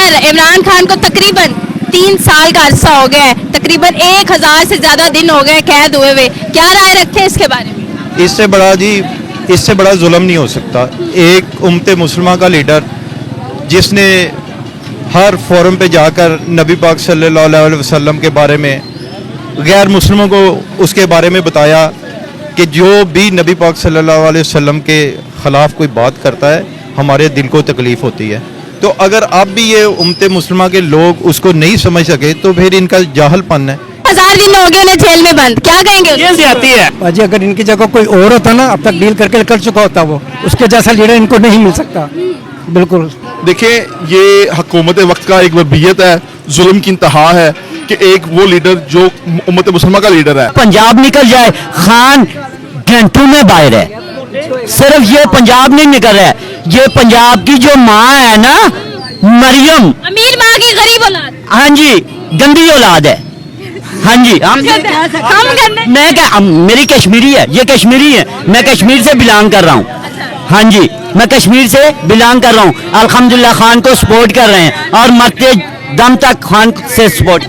Sir, Imran Khan को तकरीबन 3 साल का अरसा हो गया है, तकरीबन 1000 से ज्यादा दिन हो गए कैद हुए हुए। क्या राय रखते हैं इसके बारे में? इससे बड़ा जुल्म नहीं हो सकता। एक उम्मत मुसलमान का लीडर जिसने हर फोरम पे जाकर नबी पाक सल्लल्लाहु अलैहि वसल्लम के बारे में गैर मुस्लिमों को उसके बारे में बताया कि जो भी नबी पाक सल्लल्लाहु अलैहि वसल्लम के ख़िलाफ़ कोई बात करता है हमारे दिल को तकलीफ़ होती है। तो अगर अब भी ये उम्मत मुसलमान के लोग उसको नहीं समझ सके तो फिर इनका जाहलपन है। 1000 दिन हो गए उन्हें जेल में बंद, क्या कहेंगे? जेल से आती है बाजी, अगर इनकी जगह कोई और होता ना अब तक डील करके कर चुका होता, वो उसके जैसा लीडर इनको नहीं मिल सकता। बिल्कुल। देखिए, ये हुकूमत वक्त का एक वरबियत है, जुल्म की इंतहा है कि एक वो लीडर जो उम्मत मुसलमान का लीडर है। पंजाब निकल जाए, खान घंटों में बाहर है। सिर्फ ये पंजाब नहीं निकल रहा है, ये पंजाब की जो माँ है ना, मरियम, अमीर माँ की गरीब औलाद। हाँ जी, गंदी औलाद है। हाँ जी, मेरी कश्मीरी है, ये कश्मीरी है, मैं कश्मीर से बिलोंग कर रहा हूँ। हाँ जी, मैं कश्मीर से बिलोंग कर रहा हूँ। अल्हम्दुलिल्लाह खान को सपोर्ट कर रहे हैं और मरते दम तक खान से सपोर्ट।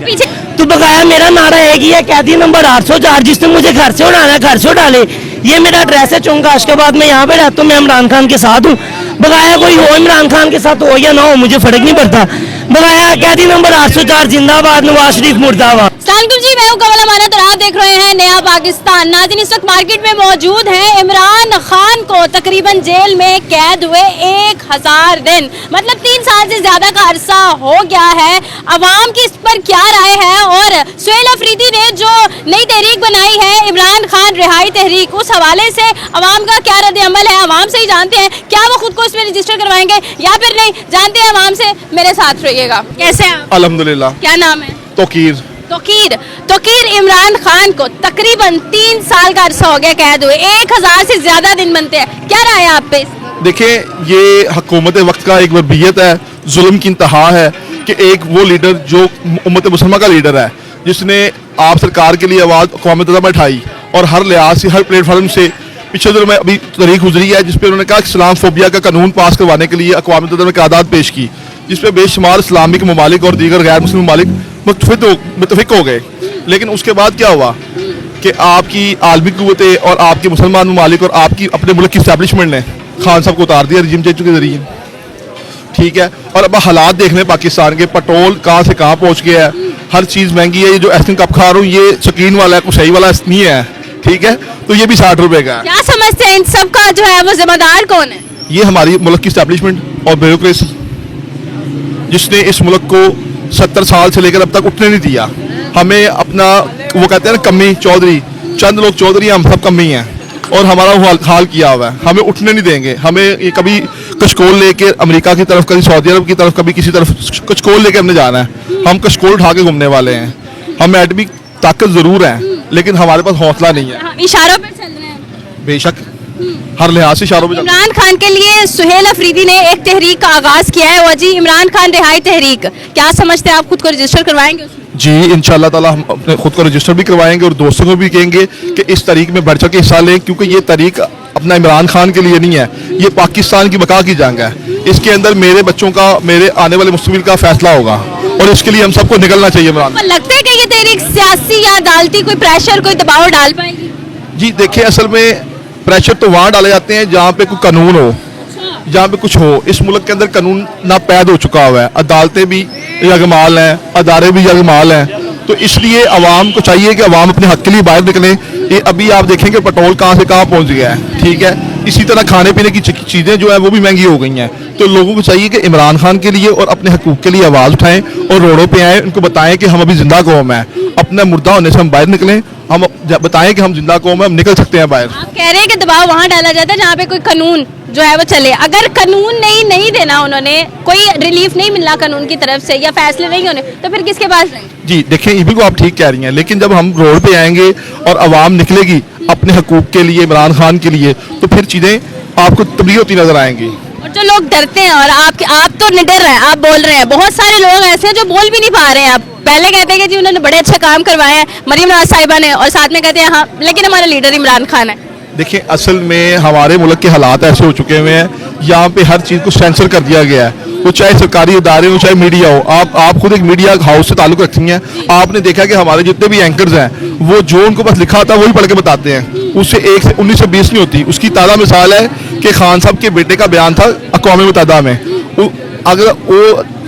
तो बकाया मेरा नारा है कि ये कैदी नंबर 804 जिसने मुझे घर से उड़ाना, घर से उड़ा ले। ये मेरा एड्रेस है चौंका आशकाबाद में, यहाँ पे रहता हूँ, मैं इमरान खान के साथ हूँ। बकाया कोई हो इमरान खान के साथ हो या ना हो, मुझे फर्क नहीं पड़ता। बकाया कैदी नंबर 804 जिंदाबाद, नवाज शरीफ मुर्दाबाद। सलाम जी, मैं हूं कमल अमानत और आप देख रहे हैं नया पाकिस्तान। नाज़रीन, इस वक्त मार्केट में मौजूद हैं। इमरान खान को तकरीबन जेल में कैद हुए 1000 दिन, मतलब 3 साल से ज्यादा का अरसा हो गया है। अवाम की इस पर क्या राय है? और सुहेल अफरीदी ने जो नई तहरीक बनाई है इमरान खान रिहाई तहरीक, उस हवाले से अवाम का क्या रद्द अमल है, अवाम से ही जानते हैं। क्या वो खुद को इसमें रजिस्टर करवाएंगे या फिर नहीं, जानते हैं अवाम से। मेरे साथ रहिएगा। कैसे हैं आप? अल्हम्दुलिल्लाह। क्या नाम है? तोकीर इमरान खान को तकरीबन 3 साल का अरसा हो गया कैद हुए, 1000 से ज्यादा दिन बनते हैं। क्या राय है आप पे? देखिए, ये हुकूमत वक्त का एक वरबियत है, जुल्म की इंतहा है कि एक वो लीडर जो उम्मत मुसलमान का लीडर है जिसने आप सरकार के लिए आवाज़ अक़वाम मुत्तहिदा में उठाई और हर लिहाज से, हर प्लेटफार्म से पिछले दिनों में अभी तारीख गुजरी है जिसपे उन्होंने कहा इस्लाम फोबिया का कानून पास करवाने के लिए अक़वाम मुत्तहिदा में क़रारदाद पेश की, जिसपे बेशुमार इस्लामिक ममालिक और दीगर गैर मुस्लिम ममालिक मुतफिक हो गए। लेकिन उसके बाद क्या हुआ कि आपकी आलमी क़ुव्वतें और आपके मुसलमान ममालिक और आपकी अपने मुल्क की इस्टेब्लिशमेंट ने खान साहब को उतार दिया रजीम चेंज के जरिए। ठीक है, और अब हालात देख लें पाकिस्तान के, पेट्रोल कहाँ से कहाँ पहुँच गया है, हर चीज़ महंगी है। ये जो एहसन कप खा रहा हूँ ये शकीन वाला है, कुछ सही वाला नहीं है। ठीक है, तो ये भी 60 रुपए का है। क्या समझते हैं इन सब का जो है वो जिम्मेदार कौन है? ये हमारी मुल्क की इस्टेब्लिशमेंट और ब्यूरोक्रेसी, जिसने इस मुल्क को 70 साल से लेकर अब तक उठने नहीं दिया। हमें अपना, वो कहते हैं ना कमी चौधरी, चंद लोग चौधरी, हम सब कमी हैं और हमारा वो हाल किया हुआ है। हमें उठने नहीं देंगे। हमें ये कभी कशकोल लेके अमेरिका की तरफ, कभी सऊदी अरब की तरफ, कभी किसी तरफ कशकोल लेके हमने जाना है। हम कशकोल उठा के घूमने वाले हैं। हमें एटमी ताकत जरूर है लेकिन हमारे पास हौसला नहीं है। इशारों पर चल रहे हैं बेशक, हर लिहाज से इशारों पर। इमरान खान के लिए सुहेल अफरीदी ने एक तहरीक का आगाज किया है, वो जी इमरान खान रिहाई तहरीक। क्या समझते हैं आप खुद को रजिस्टर करवाएंगे उसमें? जी इंशाल्लाह ताला हम अपने खुद को रजिस्टर भी करवाएंगे और दोस्तों को भी कहेंगे कि इस तहरीक में बढ़ चढ़ के हिस्सा लें, क्योंकि ये तहरीक अपना इमरान खान के लिए नहीं है, ये पाकिस्तान की बका की जंग है। इसके अंदर मेरे बच्चों का, मेरे आने वाले मुस्तकबिल का फैसला होगा और इसके लिए हम सबको निकलना चाहिए। इमरान, लगता है कि ये तहरीक सियासी या अदालती कोई प्रेशर, कोई दबाव डाल पाएगी? जी देखिए, असल में प्रेशर तो वहाँ डाले जाते हैं जहाँ पे कोई कानून हो, जहाँ पे कुछ हो। इस मुल्क के अंदर कानून नापैद हो चुका हुआ है, अदालतें भी यगमाल हैं, अदारे भी यगमाल हैं। तो इसलिए अवाम को चाहिए कि अवाम अपने हक के लिए बाहर निकलें। ये अभी आप देखेंगे पेट्रोल कहाँ से कहाँ पहुँच गया है। ठीक है, इसी तरह खाने पीने की चीज़ें जो है वो भी महंगी हो गई हैं। तो लोगों को चाहिए कि इमरान खान के लिए और अपने हकूक़ के लिए आवाज़ उठाएं और रोडों पे आएँ, उनको बताएं कि हम अभी जिंदा कौम है, अपना मुर्दा होने से हम बाहर निकलें। हम बताएं कि हम जिंदा कौम है, हम निकल सकते हैं बाहर। आप कह रहे हैं कि दबाव वहाँ डाला जाता है जहाँ पे कोई कानून जो है वो चले। अगर कानून नहीं देना, उन्होंने कोई रिलीफ नहीं मिलना कानून की तरफ से या फैसले नहीं होने, तो फिर किसके पास जाएंगे? जी देखिए, ये बिल्कुल आप ठीक कह रही हैं, लेकिन जब हम रोड पे आएंगे और आवाम निकलेगी अपने हकूक़ के लिए, इमरान खान के लिए, तो फिर चीज़ें आपको तब्दील होती नजर आएंगी। और जो लोग डरते हैं, और आप तो निडर हैं, आप बोल रहे हैं, बहुत सारे लोग ऐसे हैं जो बोल भी नहीं पा रहे हैं। आप पहले कहते हैं कि जी उन्होंने बड़े अच्छे काम करवाए हैं मरीम नवाज साहिबा ने, और साथ में कहते हैं हाँ लेकिन हमारा लीडर इमरान खान है। देखिए असल में हमारे मुल्क के हालात ऐसे हो चुके हुए हैं, यहाँ पे हर चीज़ को सेंसर कर दिया गया है, वो चाहे सरकारी इदारे हो चाहे मीडिया हो। आप खुद एक मीडिया हाउस से ताल्लुक़ रखती हैं, आपने देखा कि हमारे जितने भी एंकर्स हैं वो जो उनको बस लिखा था वही पढ़ के बताते हैं, उससे 1 से 19 से 20 नहीं होती। उसकी ताज़ा मिसाल है कि खान साहब के बेटे का बयान था अक़वाम मुत्तहिदा में, अगर वो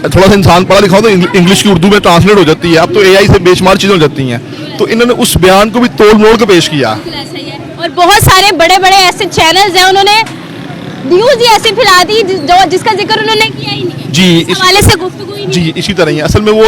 थोड़ा सा इंसान पढ़ा लिखा हो तो इंग्लिश की उर्दू में ट्रांसलेट हो जाती है, अब तो AI से बेशुमार चीज़ें हो जाती हैं। तो इन्होंने उस बयान को भी तोड़ मोड़ के पेश किया। और बहुत सारे बड़े बड़े ऐसे चैनल्स हैं, उन्होंने न्यूज़ ही ऐसी फैला दी जो जिसका जिक्र उन्होंने किया ही नहीं है। जी, इस हवाले से गुफ्तगू ही नहीं जी इसी तरह ही है। असल में वो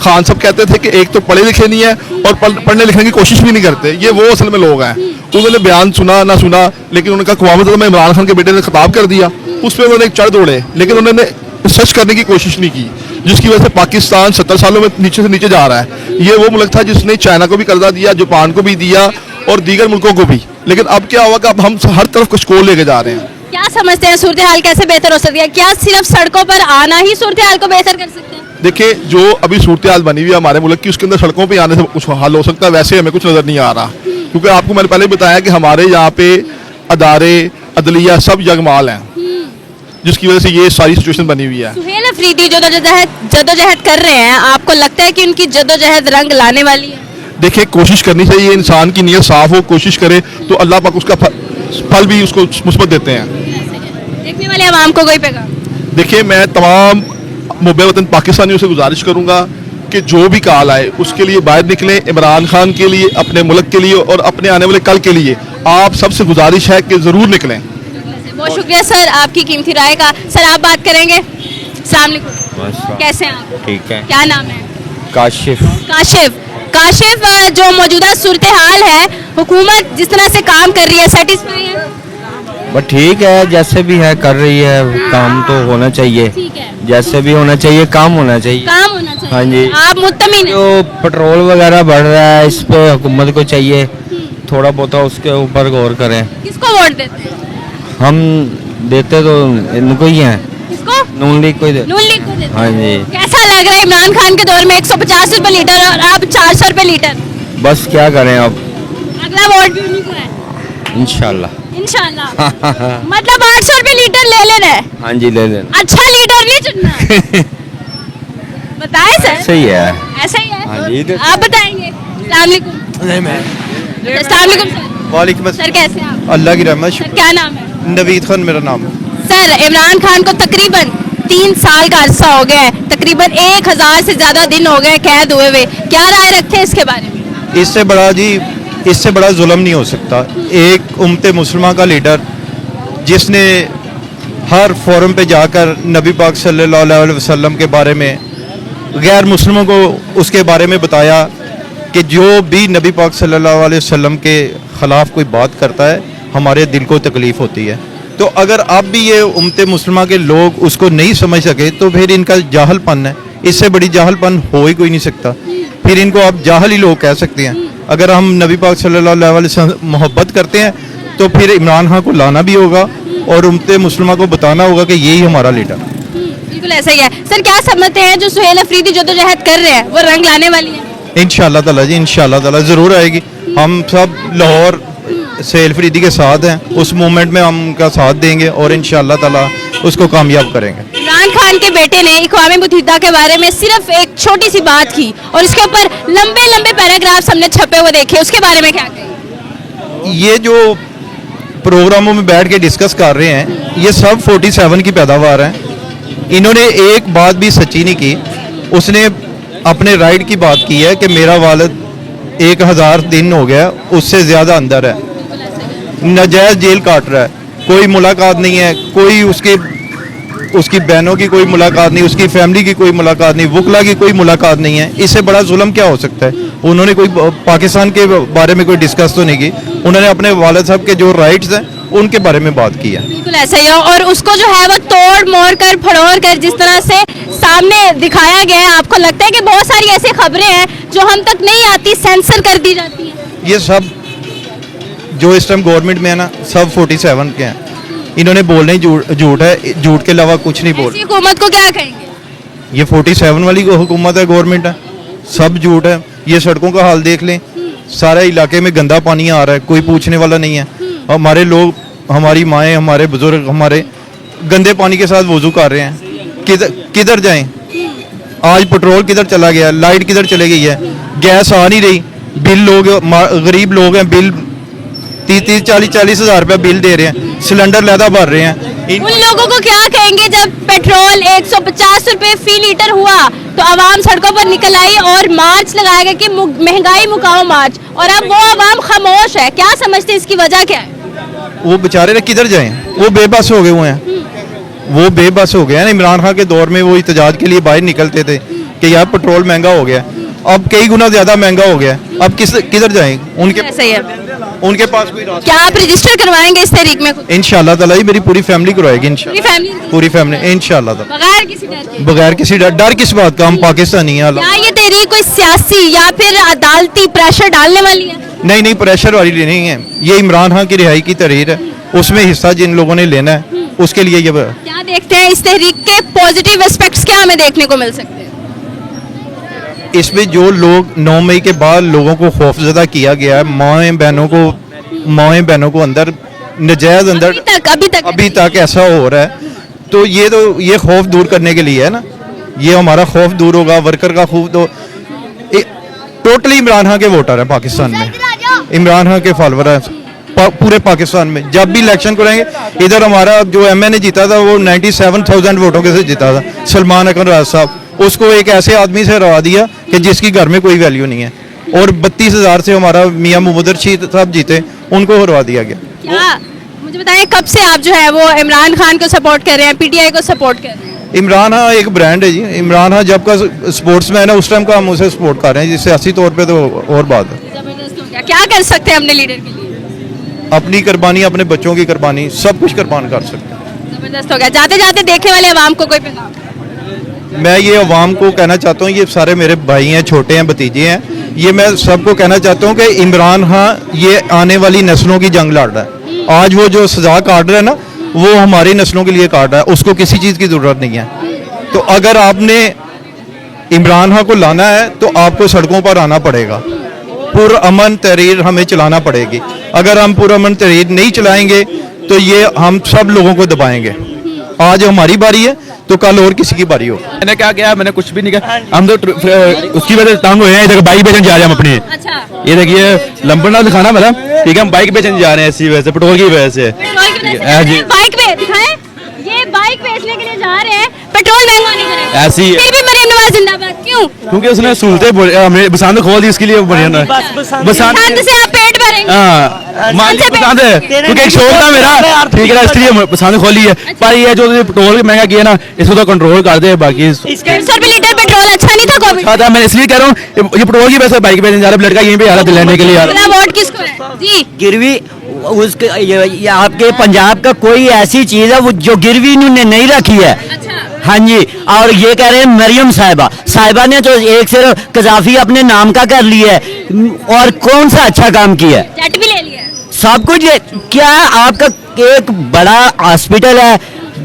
खान साहब कहते थे कि एक तो पढ़े लिखे नहीं है और पढ़ने लिखने की कोशिश भी नहीं करते, ये वो असल में लोग हैं। उन्होंने बयान सुना ना सुना, लेकिन उन्होंने कहा क़वाम में इमरान खान के बेटे ने खिताब कर दिया, उस पर उन्होंने एक चढ़ दौड़े, लेकिन उन्होंने सर्च करने की कोशिश नहीं की, जिसकी वजह से पाकिस्तान 70 सालों में नीचे से नीचे जा रहा है। ये वो मुल्क था जिसने चाइना को भी कर्जा दिया, जापान को भी दिया और दीगर मुल्कों को भी, लेकिन अब क्या हुआ कि अब हम हर तरफ कुछ को लेके जा रहे हैं। क्या समझते हैं सूरत हाल कैसे बेहतर हो सकती है? क्या सिर्फ सड़कों पर आना ही सूरत हाल को बेहतर कर सकते हैं? देखिए जो अभी सूरत हाल बनी हुई है हमारे मुल्क की, उसके अंदर सड़कों पे आने से कुछ हल हो सकता है, वैसे हमें कुछ नज़र नहीं आ रहा, क्योंकि आपको मैंने पहले बताया कि हमारे यहाँ पे अदारे अदलिया सब यगमाल हैं, जिसकी वजह से ये सारी सिचुएशन बनी हुई है। सुहेल अफरीदी जो जदोजहद कर रहे हैं, आपको लगता है कि उनकी जदोजहद रंग लाने वाली है? देखिए कोशिश करनी चाहिए, इंसान की नीयत साफ हो, कोशिश करे तो अल्लाह पाक उसका फल भी उसको मुस्बत देते हैं। देखने वाले आवाम को कोई पैगाम? देखिए मैं तमाम मुहब्बे वतन पाकिस्तानियों से गुजारिश करूंगा कि जो भी काल आए उसके लिए बाहर निकलें, इमरान खान के लिए, अपने मुल्क के लिए और अपने आने वाले कल के लिए आप सबसे गुजारिश है कि ज़रूर निकलें। बहुत शुक्रिया सर आपकी कीमती राय का। सर आप बात करेंगे? अस्सलाम वालेकुम, कैसे हैं आप? ठीक है। क्या नाम है? काशिफ। काशिफ जो मौजूदा सूरत हाल है, हुकूमत जिस तरह से काम कर रही है, सेटिस्फाई है? बट ठीक है, जैसे भी है कर रही है, काम तो होना चाहिए, ठीक है, जैसे भी होना चाहिए, काम होना चाहिए। काम होना चाहिए। हाँ जी। आप मुत्तमिन हैं? जो पेट्रोल वगैरह बढ़ रहा है, इस पे हुकूमत को चाहिए थोड़ा बहुत उसके ऊपर गौर करें। किसको वोट देते हैं? हम देते तो इनको ही हैं, किसको? नून लीग को ही नून लीग को देते हैं। हाँ जी। कैसा लग रहा है इमरान खान के दौर में 150 रुपए लीटर और अब 400 रुपए लीटर? बस क्या करें अब, अगला वोट भी उन्हीं को है इंशाल्लाह। इंशाल्लाह। मतलब 800 रुपए लीटर ले लेना है? हाँ जी ले लेना। अच्छा लीटर नहीं चुनना? बताए सर। सही है। ऐसा ही है? हाँ जी। आप बताएंगे? अस्सलाम वालेकुम। नहीं मैं अस्सलाम वालेकुम सर। वालेकुम सर कैसे हैं आप? अल्लाह की रहमत। सर क्या नाम है? नवीद खान मेरा नाम है। सर इमरान खान को तकरीबन 3 साल का अरसा हो गया है, तकरीबन 1000 से ज्यादा दिन हो गए कैद हुए हुए, क्या राय रखते हैं इसके बारे में? इससे बड़ा जुल्म नहीं हो सकता। एक उम्मत मुसलमान का लीडर जिसने हर फोरम पे जाकर नबी पाक सल्लल्लाहु अलैहि वसल्लम के बारे में गैर मुस्लिमों को उसके बारे में बताया कि जो भी नबी पाक सल्लल्लाहु अलैहि वसल्लम के ख़िलाफ़ कोई बात करता है हमारे दिल को तकलीफ़ होती है। तो अगर अब भी ये उम्मत मुसलमान के लोग उसको नहीं समझ सके तो फिर इनका जाहलपन है, इससे बड़ी जाहलपन हो ही कोई नहीं सकता। फिर इनको आप जाहल ही लोग कह सकते हैं। अगर हम नबी पाक सल्लल्लाहु अलैहि वसल्लम मोहब्बत करते हैं तो फिर इमरान खान को लाना भी होगा और उम्मत मुसलमान को बताना होगा कि यही हमारा लीडर। बिल्कुल ऐसा ही है। सर क्या समझते हैं जो सुहेल अफरीदी जदोजहद कर रहे हैं वो रंग लाने वाली है? इंशाअल्लाह ताला जी, इंशाअल्लाह ताला ज़रूर आएगी। हम सब लाहौर सुहेल अफरीदी के साथ हैं, उस मूवमेंट में हम उनका साथ देंगे और इंशाअल्लाह ताला उसको कामयाब करेंगे। इमरान खान के बेटे ने अक़वाम मुत्तहिदा के बारे में सिर्फ एक छोटी सी बात की और इसके ऊपर लंबे लंबे पैराग्राफ्स हमने छपे हुए देखे, उसके बारे में क्या कहेंगे? ये जो प्रोग्रामों में बैठ के डिस्कस कर रहे हैं ये सब 47 की पैदावार है। इन्होंने एक बात भी सच्ची नहीं की। उसने अपने राइट की बात की है कि मेरा वालिद 1000 दिन हो गया, उससे ज़्यादा अंदर है, नाजायज़ जेल काट रहा है, कोई मुलाकात नहीं है, कोई उसकी बहनों की कोई मुलाकात नहीं, उसकी फैमिली की कोई मुलाकात नहीं, वकला की कोई मुलाकात नहीं है। इससे बड़ा जुल्म क्या हो सकता है? उन्होंने कोई पाकिस्तान के बारे में कोई डिस्कस तो नहीं की, उन्होंने अपने वालिद साहब के जो राइट्स हैं उनके बारे में बात की है। बिल्कुल ऐसा ही है और उसको जो है वो तोड़ मोड़ कर फड़ोड़ कर जिस तरह से सामने दिखाया गया है, आपको लगता है कि बहुत सारी ऐसी खबरें हैं जो हम तक नहीं आती, सेंसर कर दी जाती हैं? ये सब जो इस टाइम गवर्नमेंट में है ना, सब 47 के हैं। इन्होंने बोलने ही झूठ है, झूठ के अलावा कुछ नहीं बोल। ऐसी हुकूमत को क्या कहेंगे? ये 47 वाली हुकूमत है, गवर्नमेंट है, सब झूठ है। ये सड़कों का हाल देख लें, सारे इलाके में गंदा पानी आ रहा है, कोई पूछने वाला नहीं है। हमारे लोग, हमारी माएँ, हमारे बुजुर्ग हमारे गंदे पानी के साथ वजू कर रहे हैं। किधर जाएं? आज पेट्रोल किधर चला गया, लाइट किधर चली गई है, गैस आ नहीं रही, बिल लोग गरीब लोग हैं, बिल 30-40 हज़ार रुपया बिल दे रहे हैं, सिलेंडर लहदा भर रहे हैं। उन लोगों को क्या कहेंगे जब पेट्रोल 150 रुपए फी लीटर हुआ तो आवाम सड़कों पर निकल आई और मार्च लगाया गया कि महंगाई मुकाओ मार्च, और अब वो आवाम खामोश है। क्या समझते हैं इसकी वजह क्या है? वो बेचारे किधर जाएं? वो बेबस हो गए हुए हैं, वो बेबस हो गए हैं। इमरान खान के दौर में वो एहतजाज के लिए बाहर निकलते थे कि यार पेट्रोल महंगा हो गया, अब कई गुना ज्यादा महंगा हो गया, अब किधर जाएं? सही है। उनके पास कोई रास्ता? क्या आप रजिस्टर करवाएंगे इस तारीख में? इंशाल्लाह ताला ही मेरी पूरी फैमिली करवाएगी, पूरी फैमिली इंशाल्लाह ताला, बगैर किसी डर के? बगैर किसी डर किस बात का? हम पाकिस्तानी हैं। क्या ये तहरीक कोई सियासी या फिर अदालती प्रेशर डालने वाली है? नहीं, प्रेशर वाली नहीं है, ये इमरान खान की रिहाई की तहरीर है, उसमें हिस्सा जिन लोगों ने लेना है उसके लिए ये। क्या देखते हैं इस तहरीक के पॉजिटिव एस्पेक्ट्स, क्या हमें देखने को मिल सकते हैं? इसमें जो लोग 9 मई के बाद लोगों को खौफजदा किया गया है, माएँ बहनों को अंदर नजायज अंदर अभी तक ऐसा हो रहा है, तो ये खौफ दूर करने के लिए है ना, ये हमारा खौफ दूर होगा, वर्कर का खौफ। तो टोटली इमरान खान के वोटर हैं पाकिस्तान में, इमरान खान के फॉलोअर हैं पूरे पाकिस्तान में। जब भी इलेक्शन करेंगे, इधर हमारा जो MNA जीता था वो 97,000 वोटों के से जीता था, सलमान अकबर राज साहब, उसको एक ऐसे आदमी से हरा दिया कि जिसकी घर में कोई वैल्यू नहीं है, और 32,000 से हमारा मियां मोहम्मद रशीद साहब जीते, उनको हरवा दिया गया। क्या मुझे बताएं, कब से आप जो है वो इमरान खान को सपोर्ट कर रहे हैं, PTI को सपोर्ट कर रहे हैं? इमरान खान एक ब्रांड है जी, इमरान खान जब का स्पोर्ट्समैन है उस टाइम का हम उसे सपोर्ट कर रहे हैं, सियासी तौर पे तो और बात है। जबरदस्त हो गया। क्या कर सकते हैं अपने लीडर के लिए? अपनी कुर्बानी, अपने बच्चों की कुर्बानी, सब कुछ कुर्बान कर सकते हैं। जबरदस्त हो गया। जाते जाते देखने वाले अवाम को कोई पैगाम? मैं ये अवाम को कहना चाहता हूँ, ये सारे मेरे भाई हैं, छोटे हैं, भतीजे हैं, ये मैं सबको कहना चाहता हूँ कि इमरान खान ये आने वाली नस्लों की जंग लड़ रहा है। आज वो जो सजा काट रहा है ना, वो हमारी नस्लों के लिए काट रहा है, उसको किसी चीज़ की ज़रूरत नहीं है। तो अगर आपने इमरान खान को लाना है तो आपको सड़कों पर आना पड़ेगा, पुरअमन तहरीर हमें चलाना पड़ेगी। अगर हम पुरअमन तहरीर नहीं चलाएंगे तो ये हम सब लोगों को दबाएंगे। आज हमारी बारी है तो कल और किसी की बारी हो। मैंने क्या किया? मैंने कुछ भी नहीं किया, हम तो उसकी वजह से तंग हुए हैं। इधर बाइक बेचने जा रहे हैं हम अपने। अच्छा। ये देखिए लंबन ना दिखाना मेरा, ठीक है, हम बाइक बेचने जा रहे हैं इसी वजह से, पेट्रोल की वजह से। बाइक पे दिखाएं, ये बाइक बेचने के लिए जा रहे हैं, पेट्रोल महंगा नहीं करेगा। ऐसी है। फिर भी मरीम नवाज जिंदाबाद, क्यों? क्योंकि उसने सहूलतें बसंत खोल दी, इसके लिए बसंत बसंत से आप पेट भरेंगे। पसंद है क्योंकि एक शौक था मेरा, ठीक है, इसलिए पसंद खोली है। पर ये जो पेट्रोल महंगा किया ना, इसको तो कंट्रोल कर दे। बाकी 150 रुपए लीटर पेट्रोल अच्छा नहीं था कोविड? था, मैं इसलिए कह रहा हूँ ये पेट्रोल की वजह से बाइक बेचने जा रहा है, लड़का यहीं पे आ रहा है लेने के लिए। वोट किसको है जी? गिरवी उसके ये आपके पंजाब का कोई ऐसी चीज है वो जो गिरवी इन्होंने नहीं रखी है। हाँ जी, और ये कह रहे हैं मरियम साहिबा ने तो एक सिर्फ कजाफी अपने नाम का कर लिया है, और कौन सा अच्छा काम किया है? जेट भी ले लिया, सब कुछ। क्या आपका एक बड़ा हॉस्पिटल है,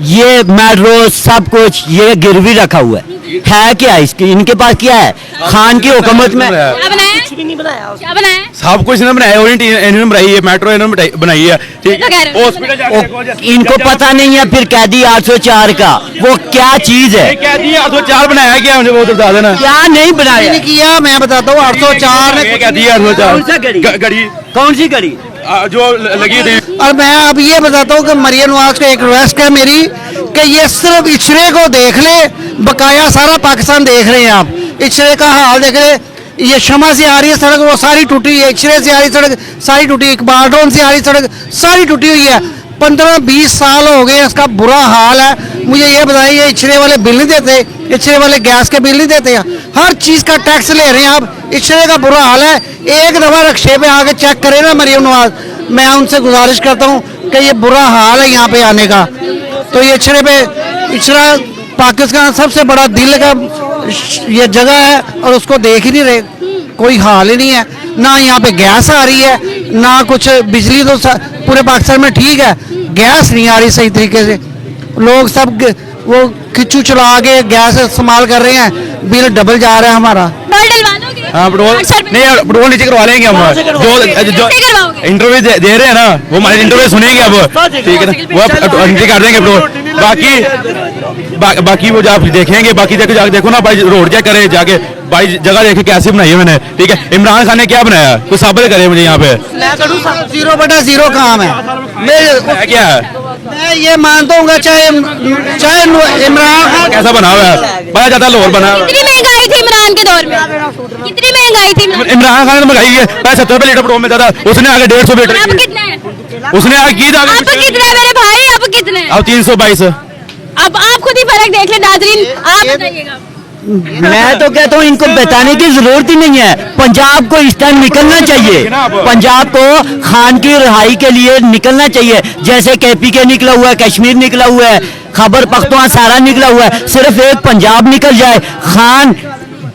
ये मेट्रो, सब कुछ ये गिरवी रखा हुआ है क्या? इसकी इनके पास क्या है? खान की हुकूमत में क्या बनाया? कुछ भी नहीं बनाया। क्या बनाया? सब कुछ इन्होंने बनाया, इन्होंने बनाई है, मेट्रो इन्होंने बनाई है, ठीक तो कह रहे है। हो। हॉस्पिटल इनको पता नहीं है फिर कैदी 804 का वो क्या चीज है। क्या दिया? 804 बनाया क्या? मुझे वो तो बता देना। क्या नहीं बनाया किया मैं बताता हूँ। 804 ने क्या दिया? 804 कौन सा गड़ी? कौन सी गड़ी जो लगी थी। और मैं अब ये बताता हूँ कि मरियम नवाज को एक रिक्वेस्ट है मेरी कि ये सिर्फ इचरे को देख ले, बकाया सारा पाकिस्तान देख रहे हैं आप। इचरे का हाल देख ले, ये शमा से आ रही है सड़क वो सारी टूटी है, इचरे से आ रही सड़क सारी टूटी, इकबाल रोड से आ रही सड़क सारी टूटी हुई है। 15-20 साल हो गए, इसका बुरा हाल है। मुझे ये बताइए, इचरे वाले बिल नहीं देते, इचरे वाले गैस के बिल नहीं देते, हर चीज़ का टैक्स ले रहे हैं आप। इचरे का बुरा हाल है। एक दफ़ा रक्शे पे आके चेक करें ना मरियम नवाज, मैं उनसे गुजारिश करता हूँ कि ये बुरा हाल है यहाँ पे आने का। तो ये इचरे पे, इचरा पाकिस्तान सबसे बड़ा दिल का ये जगह है और उसको देख ही नहीं रहे, कोई हाल ही नहीं है। ना यहाँ पे गैस आ रही है, ना कुछ बिजली तो पूरे पाकिस्तान में ठीक है, गैस नहीं आ रही सही तरीके से। लोग सब वो खिच्चू चला के गैस इस्तेमाल कर रहे हैं, बिल डबल जा रहा है हमारा। पेट्रोल डलवा दोगे? हाँ पेट्रोल नहीं, पेट्रोल नीचे करवा लेंगे हम। जो करवाओगे? इंटरव्यू दे रहे हैं ना, वो हमारे इंटरव्यू सुनेंगे अब, ठीक है ना, वो अब नीचे कर देंगे पेट्रोल। बाकी वो आप देखेंगे, बाकी जाके देखो ना भाई, रोड चेक करे जाके भाई, जगह देखे कैसी बनाई है मैंने, ठीक है। इमरान खान ने क्या बनाया, कुछ साबित करे मुझे यहाँ पे। 0/0 काम है। है क्या है, मैं ये मानता हूँ चाहे इमरान खान कैसा बना हुआ है, बड़ा ज्यादा लोर बना हुआ है। कितनी महंगाई थी इमरान के दौर में? कितनी महंगाई थी? इमरान खान ने मंगाई है, 70 रुपए लीटर पेट्रोल में था, उसने आगे 150 लीटर, अब कितना है? उसने आगे की अब कितना है मेरे भाई, अब कितना है? अब 322। अब आप खुद ही फर्क देख ले नाजरीन, आप बताइएगा। मैं तो कहता हूँ इनको बताने की जरूरत ही नहीं है। पंजाब को इस टाइम निकलना चाहिए, पंजाब को खान की रिहाई के लिए निकलना चाहिए। जैसे KPK निकला हुआ है, कश्मीर निकला हुआ है, खैबर पख्तूनख्वा सारा निकला हुआ है, सिर्फ एक पंजाब निकल जाए, खान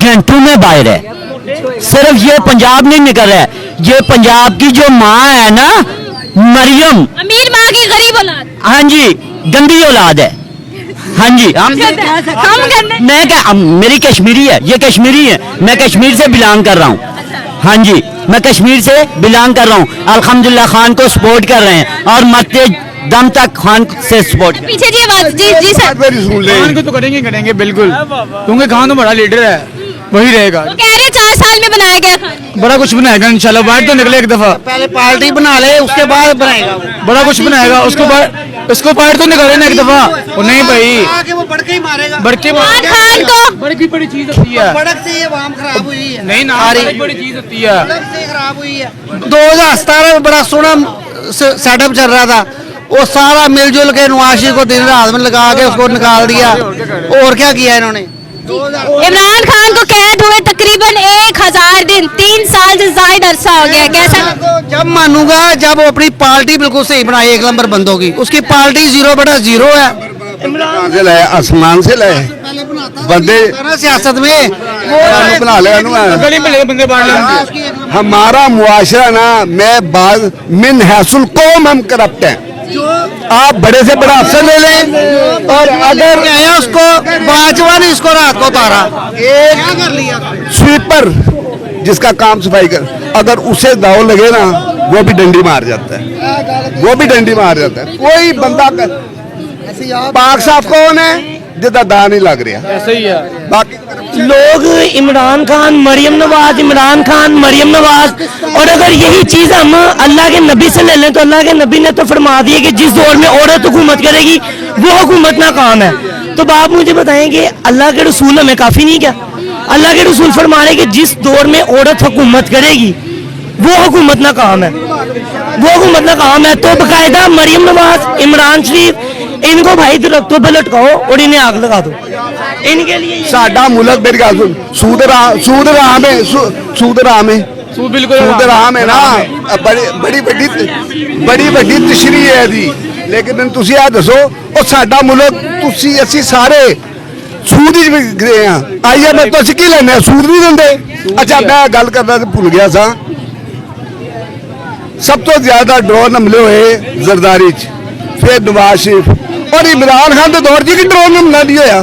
घंटों में बाहर है। सिर्फ ये पंजाब नहीं निकल रहा है, ये पंजाब की जो माँ है ना, मरियम, अमीर माँ की गरीब औलाद। हाँ जी, गंदी औलाद है। हाँ जी, हम मैं क्या, मेरी कश्मीरी है, ये कश्मीरी है, मैं कश्मीर से बिलोंग कर रहा हूँ। हाँ जी, मैं कश्मीर से बिलोंग कर रहा हूँ। अल्हम्दुलिल्लाह खान को सपोर्ट कर रहे हैं और मरते दम तक खान से सपोर्ट। पीछे जी बात, जी सर। खान को तो करेंगे बिल्कुल, क्योंकि खान तो बड़ा लीडर है, वही रहेगा। वो कह रहे 4 साल में बनाया गया खान। बड़ा कुछ बनाएगा इंशाल्लाह, बाहर तो निकले एक दफा, पहले पार्टी बना ले, उसके बाद बनाएगा। बड़ा कुछ बनाएगा, उसको बाहर तो निकाले ना एक दफा। वो नहीं भाई, आके वो बढ़के ही मारेगा। बड़के खान को बड़ी चीज होती है, बढ़क से ये वाम खराब हुई है। नहीं ना, बड़ी चीज होती है। बढ़क से खराब हुई है। 2017 में बड़ा सोना सेटअप चल रहा था, वो सारा मिलजुल के नवाज शरीफ को दिन रात में लगा के उसको निकाल दिया। और क्या किया इन्होंने? इमरान खान को कैद हुए तकरीबन 1000 दिन, 3 साल से ज्यादा अरसा हो गया। कैसा? जब मानूंगा जब वो अपनी पार्टी बिल्कुल सही बनाए, 1 नंबर बंद होगी। उसकी पार्टी 0/0 है। कहाँ से लाए, आसमान से लाए बंदे, सियासत में वो बना ले गली में बंदे बांट लेंगे। हमारा मुआशरा ना, मैं बाज मिन हैसुल कौम हम करप्ट हैं। आप बड़े से बड़ा अफसर ले लें, और अगर आया उसको बाजवा ने इसको रात को उतारा, एक स्वीपर जिसका काम सफाई कर, अगर उसे दाव लगे ना, वो भी डंडी मार जाता है, वो भी डंडी मार जाता है। कोई बंदा पाक साफ कौन है जिदा दा नहीं लग रहा, ऐसा ही है। बाकी लोग इमरान खान मरियम नवाज, इमरान खान मरियम नवाज, और अगर यही चीज हम अल्लाह के नबी से ले लें तो अल्लाह के नबी ने तो फरमा दिया कि जिस दौर में औरत हुकूमत करेगी वो हुकूमत नाकाम है। तो आप मुझे बताएं कि अल्लाह के रसूल हमें काफी नहीं क्या? अल्लाह के रसूल फरमा रहे कि जिस दौर में औरत हुकूमत करेगी वो हुकूमत नाकाम है, वो हुकूमत नाकाम है। तो बाकायदा मरियम नवाज, इमरान शरीफ, इनको भाई दरख्तों पे लटकाओ और इन्हें आग लगा दो। इनके लिए साडा मुल्क मेरी गल सुन, सूद राम है, सूद राम है, सूद राम है ना, बड़ी ਵੱਡੀ तशरी है दी। लेकिन तुसी आ दसो, और साडा मुल्क तुसी ਅਸੀਂ ਸਾਰੇ सूद ही गए हैं। आइए मैं तो ਅਸੀਂ की लेने सूद नहीं देंगे। अच्छा मैं गल करना तो भूल गया सा, सब तो ज्यादा ड्रोन हमले हुए जरदारी च, फिर नवाज शरीफ और इमरान खान के दौर च ड्रोन हमला नहीं होया,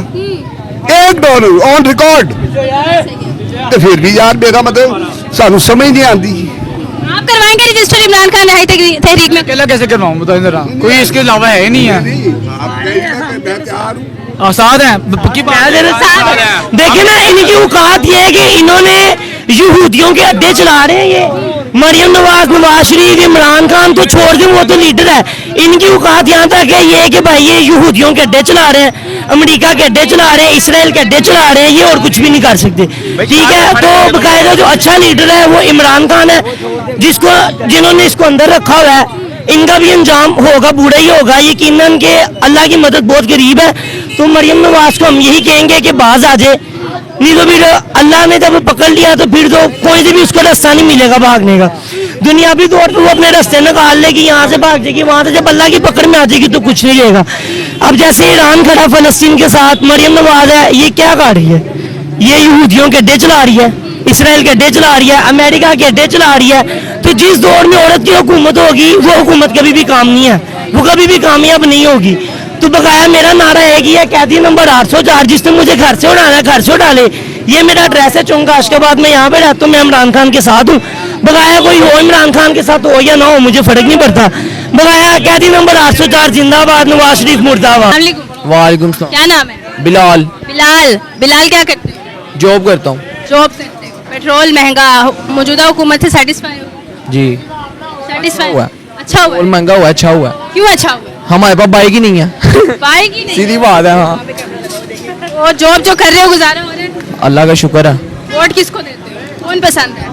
एक ड्रोन ऑन रिकॉर्ड। तो फिर भी यार मेरा मतलब सानू समझ नहीं आती। आप करवाएंगे रजिस्टर इमरान खान रिहाई तहरीक में? अकेला कैसे करवाऊं बताओ जरा, कोई इसके अलावा है ही नहीं है। आसाद है पक्की बात। देखिए ना, इनकी औकात ये है कि इन्होंने यहूदियों के अड्डे चला रहे हैं। ये मरियम नवाज, नवाज शरीफ, इमरान खान तो छोड़ दें, वो तो लीडर है। इनकी औकात यहाँ तक है ये कि भाई ये यहूदियों के अड्डे चला रहे हैं, अमेरिका के अड्डे चला रहे हैं, इसराइल के अड्डे चला रहे हैं, ये और कुछ भी नहीं कर सकते। ठीक है, तो बाकायदा जो अच्छा लीडर है वो इमरान खान है, जिन्होंने इसको अंदर रखा हुआ है। इनका भी अंजाम होगा, बूढ़ा ही होगा यकीनन, के अल्लाह की मदद बहुत करीब है। तो मरियम नवाज को हम यही कहेंगे कि बाज आ जाए, नहीं तो फिर अल्लाह ने जब पकड़ लिया तो फिर तो कोई से भी उसको रास्ता नहीं मिलेगा भागने का। दुनियावी तौर पर वो अपने रास्ते निकाल लेगी, यहाँ से भाग जाएगी, वहां से जब अल्लाह की पकड़ में आ जाएगी तो कुछ नहीं रहेगा। अब जैसे ईरान खड़ा फलस्तीन के साथ, मरियम नवाज है, ये क्या कर रही है? ये यहूदियों के अड्डे चला रही है, इसराइल के अड्डे चला रही है, अमेरिका के अड्डे चला रही है। तो जिस दौर में औरत की हुकूमत होगी वो हुकूमत कभी भी काम नहीं है, वो कभी भी कामयाब नहीं होगी। तो बकाया मेरा नारा है कि यह कैदी नंबर 804 जिसने मुझे घर से उड़ाना, घर से उड़ा ले। ये मेरा एड्रेस है चौंका आशिकाबाद में, यहाँ पे रहता हूँ, मैं इमरान खान के साथ हूँ। बकाया कोई हो इमरान खान के साथ हो या ना हो, मुझे फर्क नहीं पड़ता। बकाया कैदी नंबर 804 जिंदाबाद, नवाज शरीफ मुर्दाबाद। वालेकुम। वालेकुम सलाम। क्या नाम है? बिलाल। बिलाल। बिलाल क्या करते हो? जॉब करता हूँ। जॉब करते हो। पेट्रोल महंगा, मौजूदा हुकूमत से सेटिस्फाई हो? जी। सेटिस्फाई हुआ। अच्छा हुआ? और महंगा हुआ, अच्छा हुआ। क्यों अच्छा हुआ? हमारे पास बाइक ही नहीं है। बाइक ही नहीं? सीधी बात है। हाँ, और जॉब जो कर रहे हो गुजारा हो रहा है? अल्लाह का शुक्र है। वोट किसको देते हो? कौन पसंद है?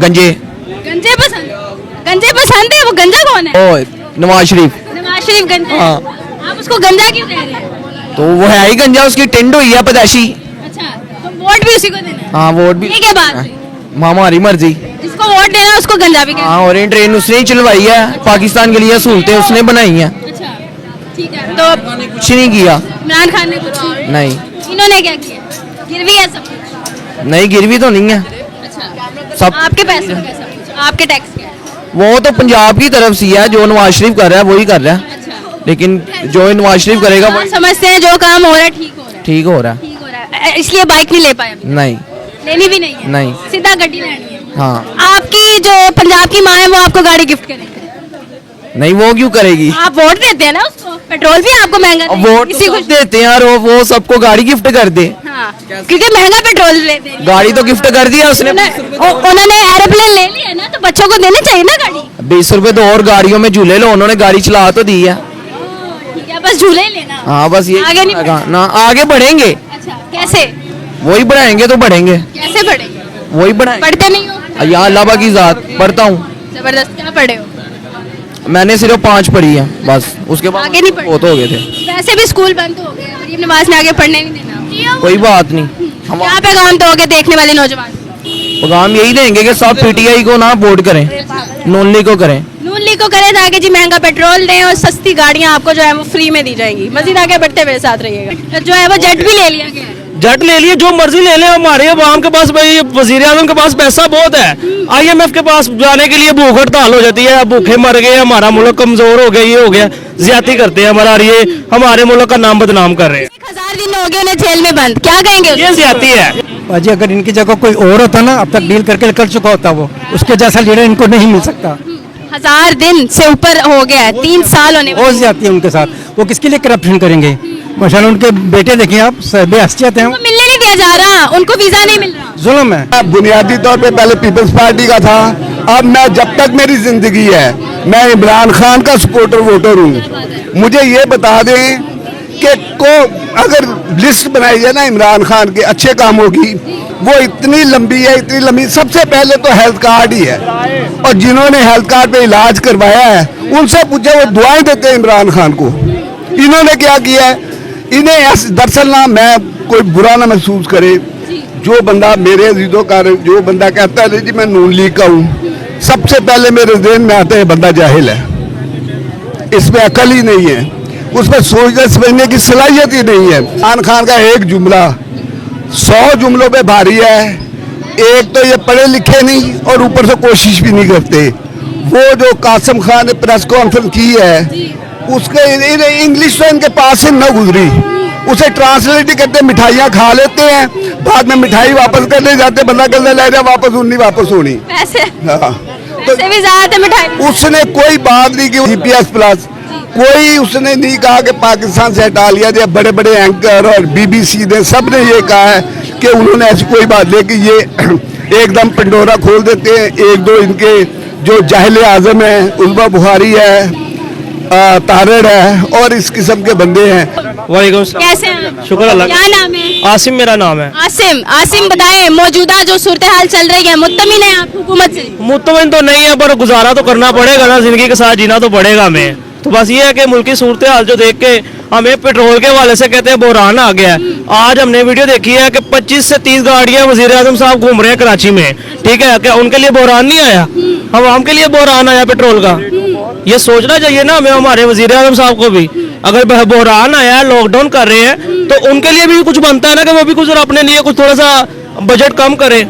गंजे। गंजे पसंद? गंजे पसंद है? वो गंजा कौन है? ओ नवाज शरीफ। नवाज शरीफ गंजा है? हाँ। आप उसको गंजा क्यों कह रहे हैं? तो वो है ही गंजा, उसकी टेंड हुई है पैदाशी। अच्छा, तो वोट भी उसी को देना है? हाँ, वोट भी। ये क्या बात है? हमारी मर्जी। जिसको वोट देना है उसको गंजा भी कहते हाँ, और ये ट्रेन उसने ही चलवाई है, पाकिस्तान के लिए सहूलतें उसने बनाई हैं। हैं? अच्छा, ठीक है। तो कुछ नहीं किया। इमरान खान ने कुछ नहीं। इन्होंने क्या किया? गिरवी है सब कुछ? नहीं, गिरवी तो नहीं है। अच्छा, सब आपके पैसों का सब कुछ, आपके टैक्स का है? वो तो पंजाब की तरफ से है, जो नवाज शरीफ कर रहा है वही कर रहा है, अच्छा, लेकिन जो नवाज शरीफ करेगा आप वही समझते हैं जो काम हो रहा है ठीक हो रहा है? ठीक हो रहा है। ठीक हो रहा है, इसलिए बाइक नहीं ले पाए अभी? नहीं। लेनी भी नहीं है? नहीं। सीधा गड्डी लेनी है? हाँ। आपकी जो पंजाब की माँ है वो आपको गाड़ी गिफ्ट करेगी? नहीं, वो क्यों करेगी? आप वोट देते हैं ना उसको, पेट्रोल भी आपको महंगा अब देंगे, वोट इसी तो को। सब देते हैं यार, वो सबको गाड़ी गिफ्ट कर दे। हाँ, क्योंकि महंगा पेट्रोल लेते हैं। गाड़ी तो गिफ्ट कर दिया उसने। उन्होंने एरोप्लेन ले लिया ना, तो बच्चों को देनी चाहिए ना गाड़ी। 20 रुपए तो और गाड़ियों में झूले लो, उन्होंने गाड़ी चला तो दी है। ठीक है, बस झूले ही लेना। हाँ, बस ये आगे नहीं ना, आगे बढ़ेंगे, अच्छा, कैसे? वही बढ़ाएंगे तो बढ़ेंगे, कैसे पढ़ेंगे? वही बढ़ाएंगे। पढ़ते नहीं हो? यहाँ अल्लाह की जात पढ़ता हूँ। जबरदस्त। क्या पढ़े हो? मैंने सिर्फ 5 पढ़ी है बस, उसके बाद आगे नहीं पढ़े? बहुत हो गए थे। वैसे भी स्कूल बंद तो हो गए, मरीम नवाज में आगे पढ़ने नहीं देना। कोई बात नहीं, हम क्या पैगाम दोगे देखने वाले नौजवान? पैगाम यही देंगे कि सब पीटीआई को ना वोट करें, नून लीग को करें। नून लीग को करें ताकि जी महंगा पेट्रोल दें और सस्ती गाड़ियां आपको जो है वो फ्री में दी जाएंगी। मजीद आगे बढ़ते मेरे साथ रहिएगा। जो है वो जेट भी ले लिया गया है? जट ले लिए, जो मर्जी ले लें, हमारे अवाम के पास भाई वजीर आजम के पास पैसा बहुत है। IMF के पास जाने के लिए भूख हड़ताल हो जाती है, भूखे मर गए, हमारा मुल्क कमजोर हो गया, ये हो गया, ज्यादती करते हैं हमारा, ये हमारे मुल्क का नाम बदनाम कर रहे हैं। 1000 दिन हो गए उन्हें जेल में बंद, क्या कहेंगे? ये ज्यादती है। अजय अगर इनकी जगह कोई और होता ना, अब तक डील करके कर चुका होता, वो उसके जैसा लीडर इनको नहीं मिल सकता। 1000 दिन से ऊपर हो गया है, 3 साल होने वाले। हो जाती है उनके साथ, वो किसके लिए करप्शन करेंगे? माशाल्लाह उनके बेटे देखिए आप, बेहसियत हैं, उनको मिलने नहीं दिया जा रहा, उनको वीजा नहीं मिल रहा। जुल्म है। बुनियादी तौर पे पहले पीपल्स पार्टी का था, अब मैं जब तक मेरी जिंदगी है मैं इमरान खान का सपोर्टर वोटर हूँ। मुझे ये बता दें कि अगर लिस्ट बनाई जाए ना इमरान खान के अच्छे कामों की, वो इतनी लंबी है, इतनी लंबी। सबसे पहले तो हेल्थ कार्ड ही है, और जिन्होंने हेल्थ कार्ड पे इलाज करवाया है उनसे पूछे, वो दुआएं देते हैं इमरान खान को। इन्होंने क्या किया है? इन्हें दरअसल ना, मैं कोई बुरा ना महसूस करे, जो बंदा मेरे अजीजों का, जो बंदा कहता है जी मैं नून लीग का हूँ, सबसे पहले मेरे ज़हन में आता है बंदा जाहिल है, इसमें अकल ही नहीं है, उसमें सोचने समझने की सलाहियत ही नहीं है। इमरान खान का एक जुमला 100 जुमलों पे भारी है। एक तो ये पढ़े लिखे नहीं और ऊपर से कोशिश भी नहीं करते। वो जो कासिम खान ने प्रेस कॉन्फ्रेंस की है, उसके इंग्लिश तो इनके पास से न गुजरी, उसे ट्रांसलेट करते, मिठाइयाँ खा लेते हैं, बाद में मिठाई वापस करने जाते, बंदा कहते ले जा वापस, नहीं वापस होनी। पैसे हाँ, पैसे भी ज्यादा थे मिठाई। उसने कोई बात नहीं की GPS प्लस, कोई उसने नहीं कहा कि पाकिस्तान से हटा लिया जाए। बड़े बड़े एंकर और BBC ने सब ने ये कहा है कि उन्होंने ऐसी कोई बात, लेकिन ये एकदम पंडोरा खोल देते हैं। एक दो इनके जो जाहिल आजम है, उल्बा बुखारी है, तारड़ है, और इस किस्म के बंदे हैं। वालेकुम कैसे हैं? शुक्र अल्लाह का। क्या नाम है? आसिम मेरा नाम है। आसिम। आसिम बताएं, मौजूदा जो सूरत हाल चल रही है, मुत्तमिन है आप हुकूमत से? मुतमिन तो नहीं है, पर गुजारा तो करना पड़ेगा ना, जिंदगी के साथ जीना तो पड़ेगा हमें। तो बस ये है कि मुल्क की सूरत हाल जो देख के हमें पेट्रोल के हवाले से कहते हैं बहरान आ गया है। आज हमने वीडियो देखी है कि 25 से 30 गाड़ियां वजीर आजम साहब घूम रहे हैं कराची में, ठीक है, क्या उनके लिए बहरान नहीं आया? आवाम के लिए बहरान आया पेट्रोल का। ये सोचना चाहिए ना हमें, हमारे वजीर आजम साहब को भी, अगर बहरान आया है, लॉकडाउन कर रहे हैं, तो उनके लिए भी कुछ बनता है ना कि वो भी कुछ अपने लिए कुछ थोड़ा सा बजट कम करें,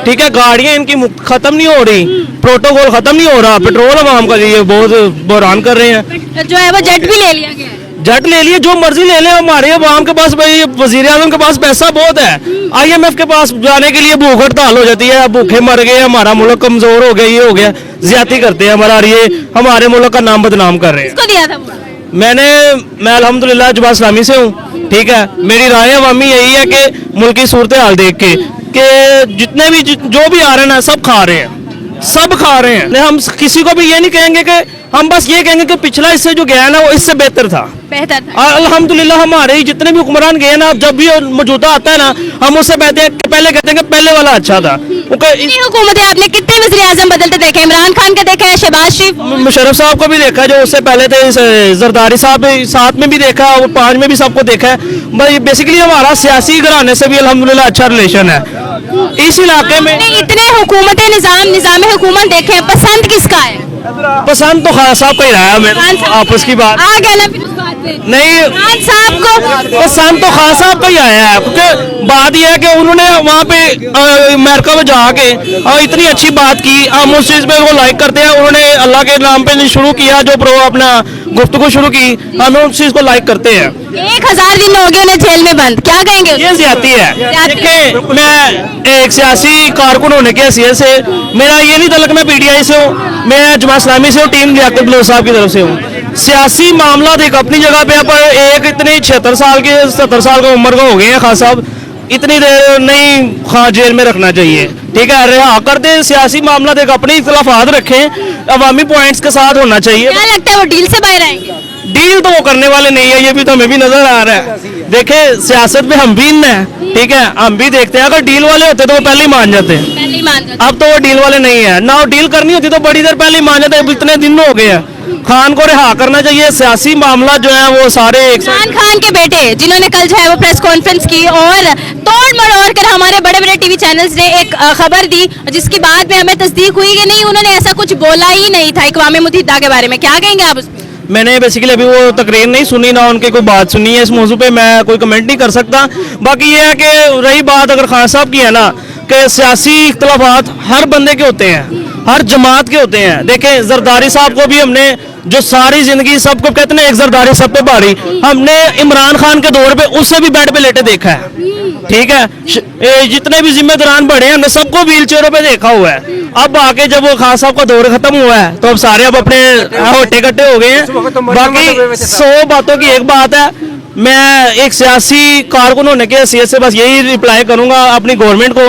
ठीक है। गाड़ियां इनकी खत्म नहीं हो रही, प्रोटोकॉल खत्म नहीं हो रहा, पेट्रोल आवाम का लिए बहुत बहरान कर रहे हैं। जो है वो जेट भी ले लिया गया है? जट ले लिए, जो मर्जी ले लें, हमारे अवाम के पास भाई वजीर आजम के पास पैसा बहुत है, IMF के पास जाने के लिए भूख हड़ताल हो जाती है, भूखे मर गए, हमारा मुल्क कमजोर हो गया, ये हो गया, ज्यादती करते हैं हमारा, ये हमारे मुल्क का नाम बदनाम कर रहे हैं। किसको दिया था वोट? मैं अल्हम्दुलिल्लाह जमात इस्लामी से हूँ, ठीक है। मेरी राय अवामी यही है कि मुल्क की सूरत हाल देख के कि जितने भी जो भी आ रहे हैं ना, सब खा रहे हैं, सब खा रहे हैं। हम किसी को भी ये नहीं कहेंगे कि, हम बस ये कहेंगे कि पिछला इससे जो गया है ना वो इससे बेहतर था। बेहतर था। अल्हम्दुलिल्लाह हमारे जितने भी हुक्मरान गए ना, जब भी मौजूदा आता है ना, हम उससे पहले कहते हैं कि पहले वाला अच्छा था। कितनी हुकूमतें आपने, कितने वज़ीर आज़म बदलते देखे? इमरान खान का देखा है, शहबाज शरीफ, मुशर्रफ साहब को भी देखा है जो उससे पहले थे, जरदारी साहब 7 में भी देखा और 5 में भी सबको देखा है। भाई बेसिकली हमारा सियासी घराने से भी अल्हम्दुलिल्लाह अच्छा रिलेशन है इस इलाके में। इतने हुकूमतें, निजाम हुकूमत देखे हैं, पसंद किसका है? पसंद तो खान साहब का ही रहा है, मेरे आपस की बात आ गया ना फिर उस बात पे। नहीं, खान साहब को पसंद तो खान साहब का ही आया है, क्योंकि बात यह है कि उन्होंने वहाँ पे अमेरिका में जाके इतनी अच्छी बात की, हम उस चीज़ पे वो लाइक करते हैं। उन्होंने अल्लाह के नाम पे शुरू किया, जो अपना गुफ्तगू शुरू की, हम उस चीज़ को लाइक करते हैं। 1000 दिन हो गए उन्हें जेल में बंद, क्या कहेंगे? ये ज्यादती है। देखिए, मैं एक सियासी कारकुन होने की हैसियत से, मेरा ये नहीं था कि मैं PTI से हूँ, मैं जमात इस्लामी से हूँ, टीम लियाकत बलोच साहब की तरफ से हूँ। सियासी मामला एक अपनी जगह पे है, पर एक इतने 76 साल के 70 साल की उम्र के हो गए हैं खान साहब, इतनी देर नहीं खान जेल में रखना चाहिए, ठीक है। रिहा कर दे, सियासी मामला एक अपने इख्तलाफात रखें, अवामी पॉइंट्स के साथ होना चाहिए। क्या लगता है वो डील से बाहर आएंगे? डील तो वो करने वाले नहीं है, ये भी तो हमें भी नजर आ रहा है। देखे, सियासत में हम भी इन है, ठीक है, हम भी देखते हैं। अगर डील वाले होते तो वो पहले ही मान जाते हैं, पहले ही मान जाते। अब तो वो डील वाले नहीं है ना, वो डील करनी होती तो बड़ी देर पहले ही मान जाते। अब इतने दिन हो गए हैं, खान को रिहा करना चाहिए। सियासी मामला जो है वो सारे इमरान खान के बेटे जिन्होंने कल जो है वो प्रेस कॉन्फ्रेंस की और तोड़ मरोड़ कर हमारे बड़े बड़े टीवी चैनल्स ने एक खबर दी, जिसकी बाद में हमें तस्दीक हुई कि नहीं, उन्होंने ऐसा कुछ बोला ही नहीं था अक़वाम मुत्तहिदा के बारे में। क्या कहेंगे आप उस पर? मैंने बेसिकली अभी वो तकरीर नहीं सुनी, ना उनकी कोई बात सुनी है इस मौजू पे, मैं कोई कमेंट नहीं कर सकता। बाकी ये है कि रही बात अगर खान साहब की है ना, कि सियासी इख्तलाफात हर बंदे के होते हैं, हर जमात के होते हैं। देखें, जरदारी साहब को भी हमने जो सारी जिंदगी सबको कहते हैं एक जरदारी सब पे भारी, हमने इमरान खान के दौर पे उससे भी बेड पे लेटे देखा है, ठीक है। जितने भी जिम्मेदारान बड़े हैं हमने सबको व्हील चेयरों पे देखा हुआ है। अब आके जब वो खान साहब का दौर खत्म हुआ है तो अब सारे अब अपने होटे कट्टे हो गए हैं। बाकी 100 बातों की एक बात है, मैं एक सियासी कारकुन होने की हैसियत से बस यही रिप्लाई करूंगा अपनी गवर्नमेंट को,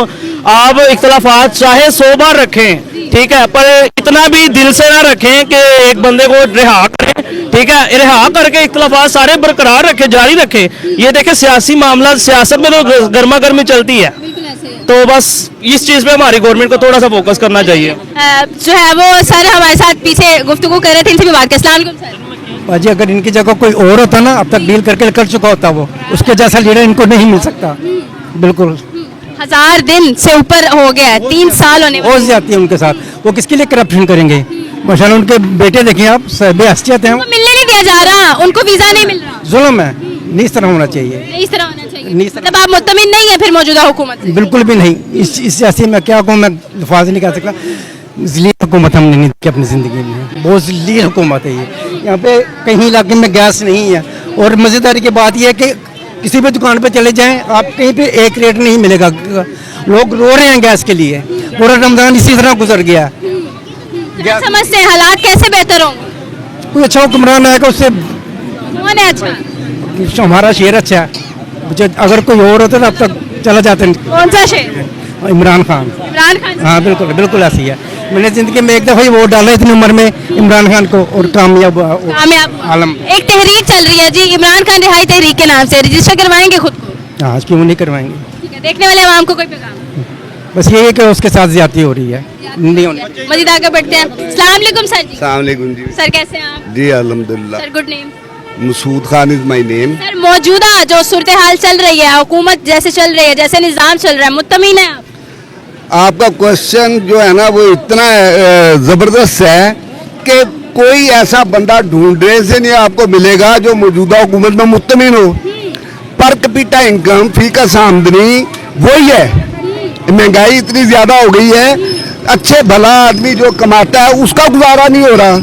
आप इख्तलाफात चाहे 100 बार रखें, ठीक है, पर इतना भी दिल से ना रखें कि एक बंदे को रिहा करें, ठीक है। रिहा करके इख्तलाफात सारे बरकरार रखें, जारी रखें। ये देखें, सियासी मामला, सियासत में तो गर्मा गर्मी चलती है, तो बस इस चीज़ पे हमारी गवर्नमेंट को थोड़ा सा फोकस करना चाहिए। जो है वो सर हमारे साथ पीछे गुफ्तगू कर रहे थे, इनसे भी बात कर। अस्सलाम वालेकुम सर। बाजी अगर इनकी जगह कोई और होता ना, अब तक डील करके कर चुका होता वो, उसके जैसा लीडर इनको नहीं मिल सकता। बिल्कुल 1000 दिन से ऊपर हो गया है, 3 साल होने हो जाती है उनके साथ, वो किसके लिए करप्शन करेंगे? माशाल्लाह उनके बेटे देखें आप, बेहसियत हैं, उनको मिलने नहीं दिया जा रहा, उनको वीजा नहीं मिल रहा। जुल्म है, नहीं इस तरह होना चाहिए, इस तरह होना चाहिए। नहीं, इस तरह- मतलब आप मुत्तमिन नहीं है फिर मौजूदा हुकूमत से? बिल्कुल भी नहीं। इस सियासी में क्या कहूँ, मैं लफाज नहीं कह सकता। ज़लील हुकूमत हमने नहीं देखी अपनी ज़िंदगी में, बहुत ज़लील हुकूमत है ये। यहाँ पे कहीं इलाके में गैस नहीं है, और मज़ेदारी की बात यह है कि किसी भी दुकान पे चले जाएं आप, कहीं पे एक रेट नहीं मिलेगा। लोग रो रहे हैं गैस के लिए, पूरा रमज़ान इसी तरह गुजर गया। क्या समझते हैं हालात कैसे बेहतर होंगे? कोई अच्छा हुक्मरान आएगा, उससे कौन है अच्छा? हमारा शेर अच्छा है। अगर कोई और होता तो अब तक चला जाते। कौन सा शेर? इमरान खान। इमरान खान? हाँ बिल्कुल बिल्कुल ऐसी है। मैंने जिंदगी में एक दफ़ा ही वोट डाला इतनी उम्र में इमरान खान को, और कामयाब आलम। एक तहरीक चल रही है जी, इमरान खान रिहाई तहरीक के नाम से, रजिस्टर करवाएंगे खुद को? हाँ, क्यों नहीं करवाएंगे। ठीक है, देखने वाले आवाम को कोई पैगाम? बस ये है कि उसके साथ ज्यादती हो रही है, नहीं होनी। मजीद आगे बढ़ते हैं। अस्सलाम वालेकुम सर जी। अस्सलाम वालेकुम जी। सर कैसे हैं आप? जी अल्हम्दुलिल्लाह। Sir good name? Masood Khan is my name. Sir मौजूदा जो सूरत हाल चल रही है, हुकूमत जैसे चल रही है, जैसे निज़ाम चल रहा है, मुत्तमीन है आप? आपका क्वेश्चन जो है ना वो इतना ज़बरदस्त है कि कोई ऐसा बंदा ढूंढने से नहीं आपको मिलेगा जो मौजूदा हुकूमत में मुत्तमीन हो। पर कैपिटा इनकम, फी का आमदनी वही है। महंगाई इतनी ज़्यादा हो गई है, अच्छे भला आदमी जो कमाता है उसका गुजारा नहीं हो रहा।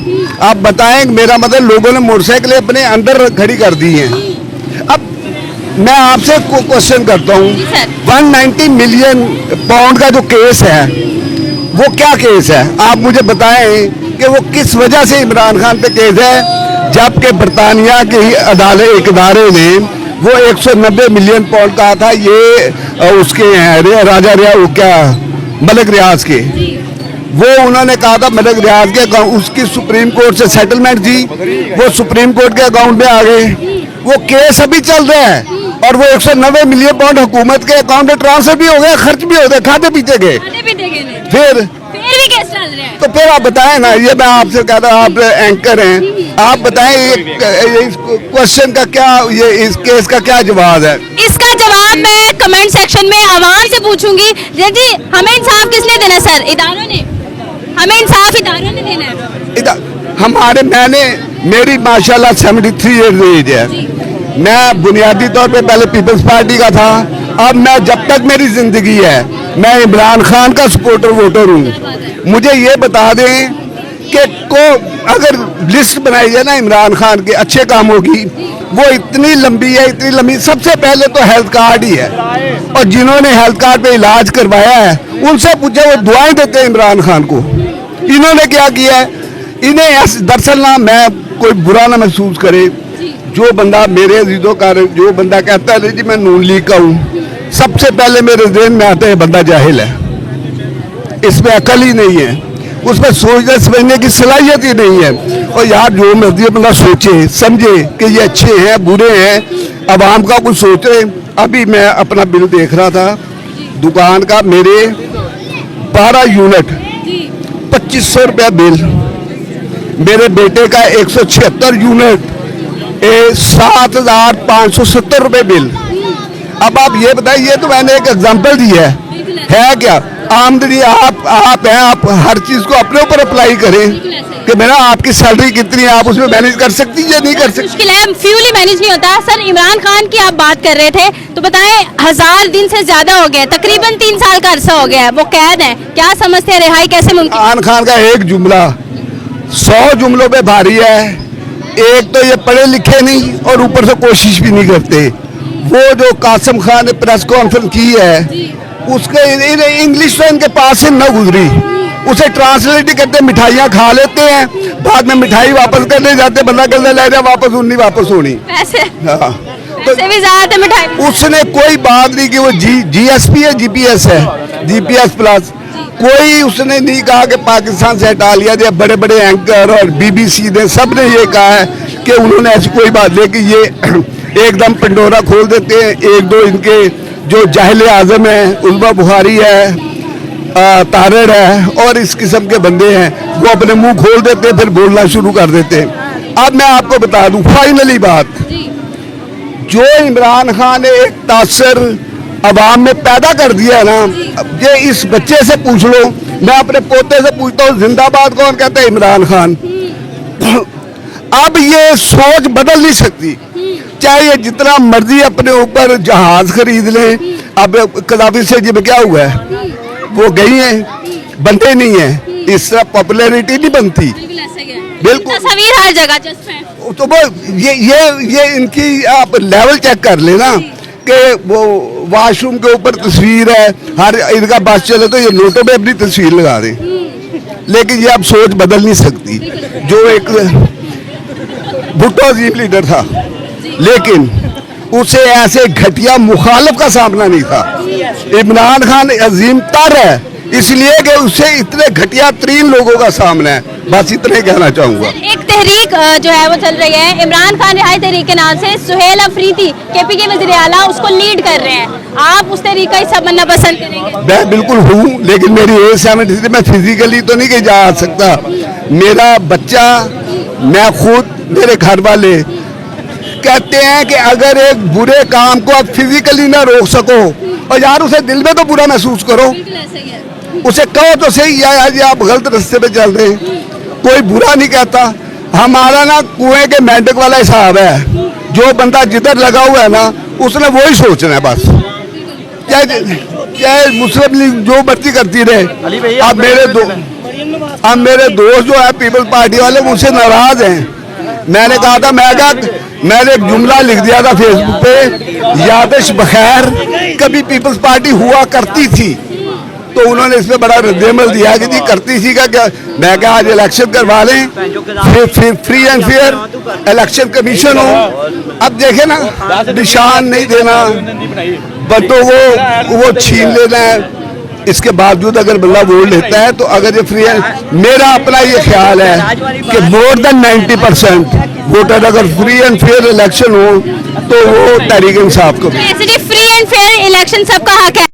आप बताएं, मेरा मतलब लोगों ने मोटरसाइकिल अपने अंदर खड़ी कर दी है। अब मैं आपसे क्वेश्चन करता हूँ, 190 मिलियन पाउंड का जो केस है वो क्या केस है? आप मुझे बताएं कि वो किस वजह से इमरान खान पे केस है, जबकि बरतानिया के ही अदालत एक इदारे ने वो 190 मिलियन पाउंड कहा था, ये उसके राजा वो क्या मलिक रियाज के, वो उन्होंने कहा था मलिक रियाज के उसकी सुप्रीम कोर्ट से सेटलमेंट थी, वो सुप्रीम कोर्ट के अकाउंट में आ गए। वो केस अभी चल रहा है और वो 190 मिलियन पाउंड हुकूमत के अकाउंट में ट्रांसफर भी हो गया, खर्च भी हो गया, खाते पीते गए। फिर भी केस चल रहे हैं। तो फिर आप बताएं ना, ये मैं आपसे कह रहा हूँ, आप एंकर हैं, आप बताएं इस क्वेश्चन का क्या, ये इस केस का क्या जवाब है? इसका जवाब मैं कमेंट सेक्शन में आवाम से पूछूंगी। जी, हमें इंसाफ किसने देना है सर? इदारों ने? हमें इंसाफ इदारों ने देना है? मेरी माशाल्लाह 73 ईयर्स एज है। मैं बुनियादी तौर पे पहले पीपल्स पार्टी का था, अब मैं जब तक मेरी जिंदगी है मैं इमरान खान का सपोर्टर वोटर हूँ। मुझे ये बता दें कि अगर लिस्ट बनाई जाए ना इमरान खान के अच्छे कामों की, वो इतनी लंबी है, इतनी लंबी। सबसे पहले तो हेल्थ कार्ड ही है, और जिन्होंने हेल्थ कार्ड पे इलाज करवाया है उनसे पूछे, वो दुआएं देते हैं इमरान खान को। इन्होंने क्या किया है? इन्हें दरअसल ना, मैं कोई बुरा ना महसूस करे, जो बंदा मेरे जो बंदा कहता है जी मैं नून लीग का हूँ, सबसे पहले मेरे ज़हन में आता है बंदा जाहिल है, इसमें अकल ही नहीं है, उसमें सोचने समझने की सलाहियत ही नहीं है। और यार जो मर्जी बंदा सोचे समझे कि ये अच्छे हैं बुरे हैं, अवाम का कुछ सोचे। अभी मैं अपना बिल देख रहा था दुकान का, मेरे 12 यूनिट 2500 रुपया बिल, मेरे बेटे का 176 यूनिट 7,570 रुपए बिल। अब आप ये बताइए, ये तो मैंने एक एग्जांपल दी है क्या? आमदनी आप हैं, आप हर चीज को अपने ऊपर अप्लाई करें कि मेरा आपकी सैलरी कितनी है, आप उसमें मैनेज कर सकती है या नहीं कर सकती? मुश्किल है, फ्यूल ही मैनेज नहीं होता। सर, इमरान खान की आप बात कर रहे थे, तो बताएं 1000 दिन से ज्यादा हो गया, तकरीबन 3 साल का अरसा हो गया है, वो कैद है। क्या समझते हैं रिहाई कैसे मुमकिन? इमरान खान का एक जुमला 100 जुमलों पे भारी है। एक तो ये पढ़े लिखे नहीं और ऊपर से कोशिश भी नहीं करते। वो जो कासिम खान ने प्रेस कॉन्फ्रेंस की है उसके इंग्लिश तो इनके पास से न गुजरी, उसे ट्रांसलेट ही करते, मिठाइयाँ खा लेते हैं, बाद में मिठाई वापस करने जाते, बंदा कहते ले जा वापस, उन्नी वापस होनी। पैसे तो भी ज्यादा मिठाई। उसने कोई बात नहीं की वो GSP है, GPS है, GPS प्लस, कोई उसने नहीं कहा कि पाकिस्तान से हटा लिया जाए। बड़े बड़े एंकर और BBC ने सब ने ये कहा है कि उन्होंने ऐसी कोई बात, लेकिन ये एकदम पंडोरा खोल देते हैं। एक दो इनके जो जाहिल आजम है, उल्मा बुखारी है, तारड़ है और इस किस्म के बंदे हैं, वो अपने मुंह खोल देते हैं, फिर बोलना शुरू कर देते हैं। अब मैं आपको बता दूं फाइनली बात, जो इमरान खान ने एक तासर अवाम में पैदा कर दिया है ना, ये इस बच्चे से पूछ लो, मैं अपने पोते से पूछता हूँ जिंदाबाद कौन कहता है? इमरान खान। अब ये सोच बदल नहीं सकती, चाहे ये जितना मर्जी अपने ऊपर जहाज खरीद ले। अब कदाफी से जी में क्या हुआ है, वो गई हैं, बनते नहीं है, इस तरह पॉपुलैरिटी नहीं बनती। बिल्कुल तस्वीर हर जगह जस्ट है। तो वो ये इनकी आप लेवल चेक कर लेना कि वो वॉशरूम के ऊपर तस्वीर है, हर इनका बस चले तो ये नोटों पे अपनी तस्वीर लगा दें, लेकिन ये अब सोच बदल नहीं सकती। जो एक भुट्टो अजीम लीडर था, लेकिन उसे ऐसे घटिया मुखालिफ का सामना नहीं था। इमरान खान अजीम तर है इसलिए कि उसे इतने घटिया तरीन लोगों का सामना है। बस इतना ही कहना चाहूँगा। एक तहरीक जो है वो चल रही है, इमरान खान रिहाई तहरीक के नाम से, सुहेल अफरीदी KP के वज़ीर आला उसको लीड कर रहे हैं। आप उस तहरीक का हिस्सा बनना पसंद करेंगे? मैं बिल्कुल हूँ, लेकिन मेरी एज 73, मैं फिजिकली तो नहीं जा सकता। मेरा बच्चा, मैं खुद, मेरे घर वाले कहते हैं कि अगर एक बुरे काम को आप फिजिकली ना रोक सको, और यार उसे दिल में तो बुरा महसूस करो, उसे कहो तो सही यार आप गलत रास्ते पे चल रहे हैं। कोई बुरा नहीं कहता। हमारा ना कुएं के मेंढक वाला हिसाब है, जो बंदा जिधर लगा हुआ है ना उसने वही सोचना है बस। चाहे मुस्लिम लीग जो मर्जी करती रहे। अब मेरे दोस्त जो है पीपल्स पार्टी वाले मुझसे नाराज हैं। मैंने कहा था, मैंने एक जुमला लिख दिया था फेसबुक पे, यादश बखैर कभी पीपल्स पार्टी हुआ करती थी, तो उन्होंने इसमें बड़ा रद्देमल दिया कि जी करती थी क्या। मैं कहा आज इलेक्शन करवा लें, फिर free and fair election commission हो। अब देखे ना, निशान नहीं देना, बंदों को वो छीन लेना है। इसके बावजूद अगर बंदा वोट लेता है तो अगर ये फ्री है, मेरा अपना ये ख्याल है कि मोर देन 90% वोटर अगर फ्री एंड फेयर इलेक्शन हो तो वो तहरीक इंसाफ को। ऐसे फ्री एंड फेयर इलेक्शन सबका हक है।